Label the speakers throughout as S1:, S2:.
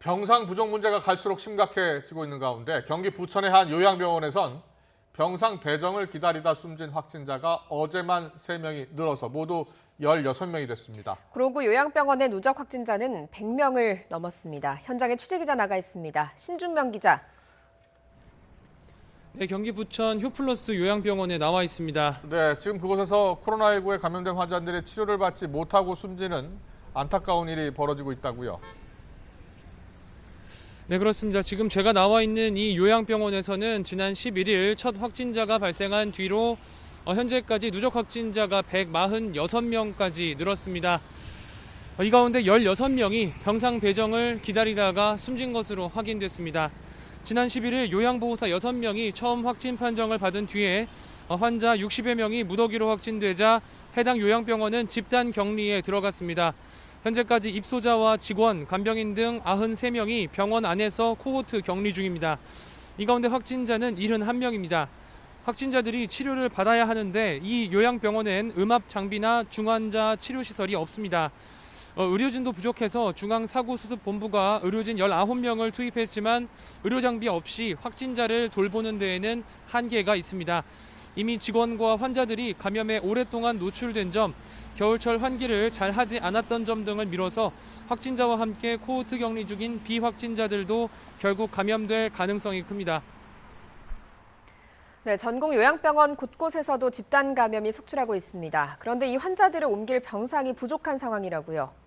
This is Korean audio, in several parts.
S1: 병상 부족 문제가 갈수록 심각해지고 있는 가운데 경기 부천의 한 요양병원에선 병상 배정을 기다리다 숨진 확진자가 어제만 3명이 늘어서 모두 16명이 됐습니다.
S2: 그러고 요양병원의 누적 확진자는 100명을 넘었습니다. 현장에 취재기자 나가 있습니다. 신준명 기자.
S3: 네, 경기 부천 효플러스 요양병원에 나와 있습니다.
S1: 네, 지금 그곳에서 코로나19에 감염된 환자들이 치료를 받지 못하고 숨지는 안타까운 일이 벌어지고 있다고요.
S3: 네, 그렇습니다. 지금 제가 나와 있는 이 요양병원에서는 지난 11일 첫 확진자가 발생한 뒤로 현재까지 누적 확진자가 146명까지 늘었습니다. 이 가운데 16명이 병상 배정을 기다리다가 숨진 것으로 확인됐습니다. 지난 11일 요양보호사 6명이 처음 확진 판정을 받은 뒤에 환자 60여 명이 무더기로 확진되자 해당 요양병원은 집단 격리에 들어갔습니다. 현재까지 입소자와 직원, 간병인 등 93명이 병원 안에서 코호트 격리 중입니다. 이 가운데 확진자는 71명입니다. 확진자들이 치료를 받아야 하는데 이 요양병원엔 음압 장비나 중환자 치료시설이 없습니다. 의료진도 부족해서 중앙사고수습본부가 의료진 19명을 투입했지만 의료장비 없이 확진자를 돌보는 데에는 한계가 있습니다. 이미 직원과 환자들이 감염에 오랫동안 노출된 점, 겨울철 환기를 잘 하지 않았던 점 등을 미뤄서 확진자와 함께 코호트 격리 중인 비확진자들도 결국 감염될 가능성이 큽니다.
S2: 네, 전국 요양병원 곳곳에서도 집단 감염이 속출하고 있습니다. 그런데 이 환자들을 옮길 병상이 부족한 상황이라고요.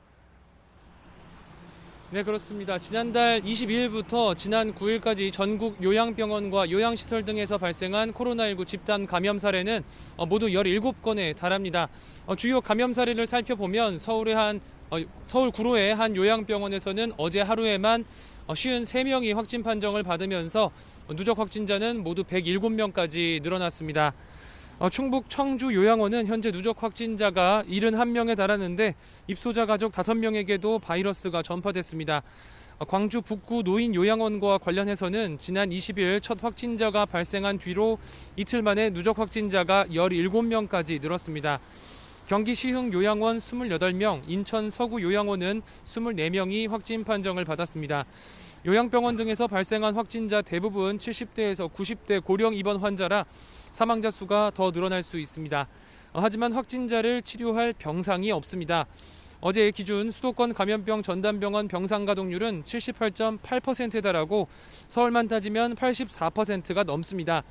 S3: 네, 그렇습니다. 지난달 22일부터 지난 9일까지 전국 요양병원과 요양시설 등에서 발생한 코로나19 집단 감염 사례는 모두 17건에 달합니다. 주요 감염 사례를 살펴보면 서울 구로의 한 요양병원에서는 어제 하루에만 53명이 확진 판정을 받으면서 누적 확진자는 모두 107명까지 늘어났습니다. 충북 청주 요양원은 현재 누적 확진자가 71명에 달하는데 입소자 가족 5명에게도 바이러스가 전파됐습니다. 광주 북구 노인 요양원과 관련해서는 지난 20일 첫 확진자가 발생한 뒤로 이틀 만에 누적 확진자가 17명까지 늘었습니다. 경기 시흥 요양원 28명, 인천 서구 요양원은 24명이 확진 판정을 받았습니다. 요양병원 등에서 발생한 확진자 대부분 70대에서 90대 고령 입원 환자라 사망자 수가 더 늘어날 수 있습니다. 하지만 확진자를 치료할 병상이 없습니다. 어제 기준 수도권 감염병 전담병원 병상 가동률은 78.8%에 달하고 서울만 따지면 84%가 넘습니다.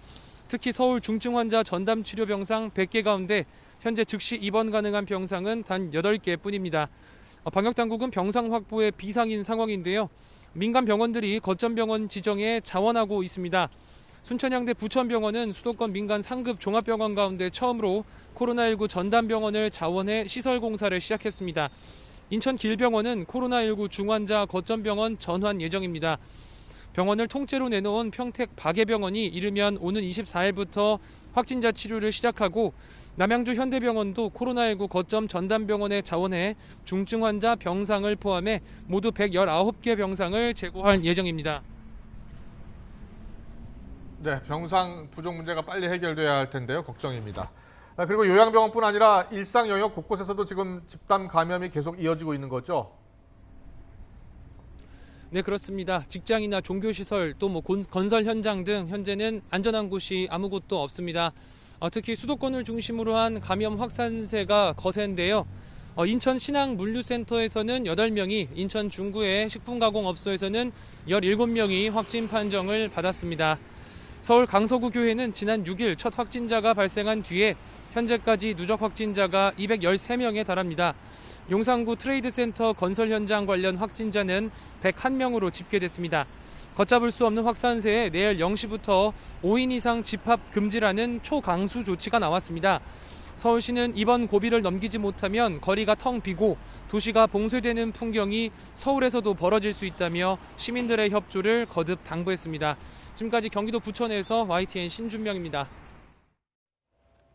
S3: 특히 서울 중증 환자 전담 치료 병상 100개 가운데 현재 즉시 입원 가능한 병상은 단 8개뿐입니다. 방역당국은 병상 확보에 비상인 상황인데요. 민간 병원들이 거점 병원 지정에 자원하고 있습니다. 순천향대 부천병원은 수도권 민간 상급 종합병원 가운데 처음으로 코로나19 전담병원을 자원해 시설 공사를 시작했습니다. 인천 길병원은 코로나19 중환자 거점병원 전환 예정입니다. 병원을 통째로 내놓은 평택 박예병원이 이르면 오는 24일부터 확진자 치료를 시작하고 남양주 현대병원도 코로나19 거점 전담병원에 자원해 중증 환자 병상을 포함해 모두 119개 병상을 제공할 예정입니다.
S1: 네, 병상 부족 문제가 빨리 해결돼야 할 텐데요. 걱정입니다. 그리고 요양병원뿐 아니라 일상 영역 곳곳에서도 지금 집단 감염이 계속 이어지고 있는 거죠?
S3: 네, 그렇습니다. 직장이나 종교시설 또 건설 현장 등 현재는 안전한 곳이 아무 곳도 없습니다. 특히 수도권을 중심으로 한 감염 확산세가 거센데요. 인천 신앙물류센터에서는 8명이, 인천 중구의 식품가공업소에서는 17명이 확진 판정을 받았습니다. 서울 강서구 교회는 지난 6일 첫 확진자가 발생한 뒤에 현재까지 누적 확진자가 213명에 달합니다. 용산구 트레이드센터 건설 현장 관련 확진자는 101명으로 집계됐습니다. 걷잡을 수 없는 확산세에 내일 0시부터 5인 이상 집합 금지라는 초강수 조치가 나왔습니다. 서울시는 이번 고비를 넘기지 못하면 거리가 텅 비고 도시가 봉쇄되는 풍경이 서울에서도 벌어질 수 있다며 시민들의 협조를 거듭 당부했습니다. 지금까지 경기도 부천에서 YTN 신준명입니다.